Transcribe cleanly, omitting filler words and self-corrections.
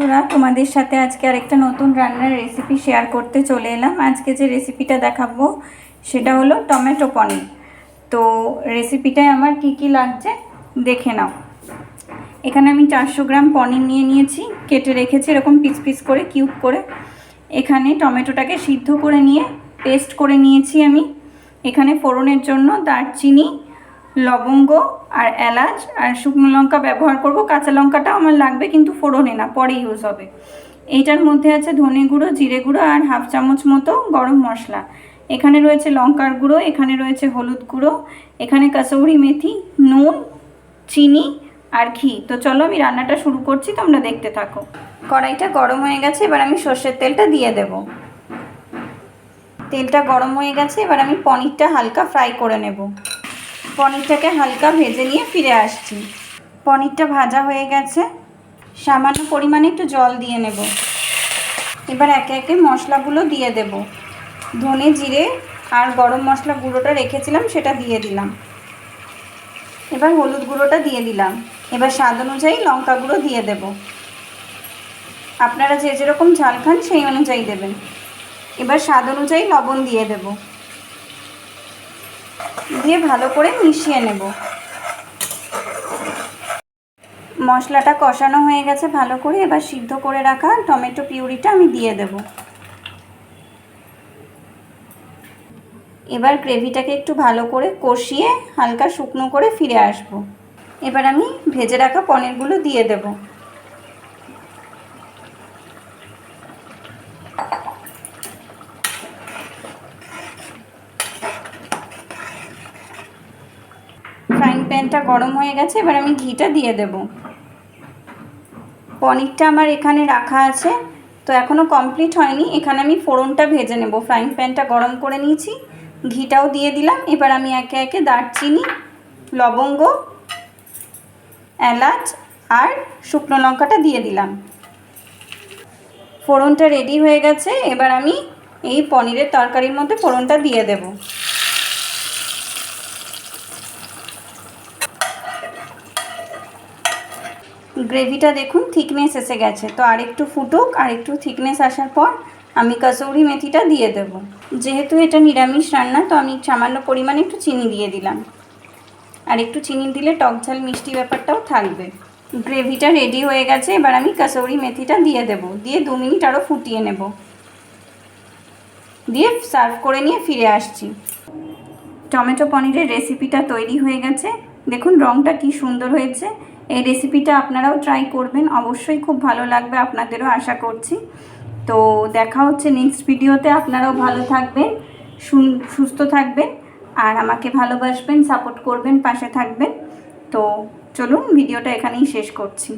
বন্ধুরা, তোমাদের সাথে আজকে আরেকটা নতুন রান্নার রেসিপি শেয়ার করতে চলে এলাম। আজকে যে রেসিপিটা দেখাবো সেটা হলো টমেটো পনির। তো রেসিপিটায় আমার কি কি লাগছে দেখে নাও। এখানে আমি 400 গ্রাম পনির নিয়ে নিয়েছি, কেটে রেখেছি এরকম পিস পিস করে, কিউব করে। এখানে টমেটোটাকে সিদ্ধ করে নিয়ে পেস্ট করে নিয়েছি আমি। এখানে ফোড়নের জন্য দারচিনি, লবঙ্গ আর এলাচ আর শুকনো লঙ্কা ব্যবহার করব। কাঁচা লঙ্কাটা আমার লাগবে কিন্তু ফোড়নে না, পরে ইউজ হবে। এইটার মধ্যে আছে ধনে গুঁড়ো, জিরে গুঁড়ো আর হাফ চামচ মতো গরম মশলা। এখানে রয়েছে লঙ্কার গুঁড়ো, এখানে রয়েছে হলুদ গুঁড়ো, এখানে কাসৌরি মেথি, নুন, চিনি আর ঘি। তো চলো আমি রান্নাটা শুরু করছি, তোমরা দেখতে থাকো। কড়াইটা গরম হয়ে গেছে, এবার আমি সর্ষের তেলটা দিয়ে দেব। তেলটা গরম হয়ে গেছে, এবার আমি পনিরটা হালকা ফ্রাই করে নেব। পনিরটাকে হালকা ভেজে নিয়ে ফিরে আসছি। পনিরটা ভাজা হয়ে গেছে, সামান্য পরিমাণে একটু জল দিয়ে নেব। এবার একে একে মশলাগুলো দিয়ে দেব। ধনে, জিরে আর গরম মশলা গুঁড়োটা রেখেছিলাম সেটা দিয়ে দিলাম। এবার হলুদ গুঁড়োটা দিয়ে দিলাম। এবার স্বাদ অনুযায়ী লঙ্কা গুঁড়ো দিয়ে দেব। আপনারা যে যেরকম ঝাল খান সেই অনুযায়ী দেবেন। এবার স্বাদ অনুযায়ী লবণ দিয়ে দেব, দিয়ে ভালো করে মিশিয়ে নেব। মশলাটা কষানো হয়ে গেছে ভালো করে, এবার সিদ্ধ করে রাখা টমেটো পিউরিটা আমি দিয়ে দেব। এবার গ্রেভিটাকে একটু ভালো করে কষিয়ে হালকা শুকনো করে ফিরে আসব। এবার আমি ভেজে রাখা পনিরগুলো দিয়ে দেব। ফ্রাইং প্যানটা গরম হয়ে গেছে, এবার আমি ঘিটা দিয়ে দেব। পনিরটা আমার এখানে রাখা আছে, তো এখনও কমপ্লিট হয়নি। এখানে আমি ফোড়নটা ভেজে নেব। ফ্রাইং প্যানটা গরম করে নিয়েছি, ঘিটাও দিয়ে দিলাম। এবার আমি একে একে দারচিনি, লবঙ্গ, এলাচ আর শুকনো লঙ্কাটা দিয়ে দিলাম। ফোড়নটা রেডি হয়ে গেছে, এবার আমি এই পনিরের তরকারির মধ্যে ফোড়নটা দিয়ে দেব। গ্রেভিটা দেখুন থিকনেস এসে গেছে, তো আর একটু ফুটুক। আর একটু থিকনেস আসার পর আমি কাসৌরি মেথিটা দিয়ে দেব। যেহেতু এটা নিরামিষ রান্না, তো আমি সামান্য পরিমাণে একটু চিনি দিয়ে দিলাম। আর একটু চিনি দিলে টক ঝাল মিষ্টি ব্যাপারটাও থাকবে। গ্রেভিটা রেডি হয়ে গেছে, এবার আমি কাসৌরি মেথিটা দিয়ে দেব। দিয়ে 2 মিনিট আরও ফুটিয়ে নেব, দিয়ে সার্ভ করে নিয়ে ফিরে আসছি। টমেটো পনিরের রেসিপিটা তৈরি হয়ে গেছে। দেখুন রঙটা কি সুন্দর হয়েছে। এই রেসিপিটা আপনারাও ট্রাই করবেন, অবশ্যই খুব ভালো লাগবে আপনাদেরও, আশা করছি। তো দেখা হচ্ছে নেক্সট ভিডিওতে। আপনারাও ভালো থাকবেন, সুস্থ থাকবেন আর আমাকে ভালোবাসবেন, সাপোর্ট করবেন, পাশে থাকবেন। তো চলুন ভিডিওটা এখানেই শেষ করছি।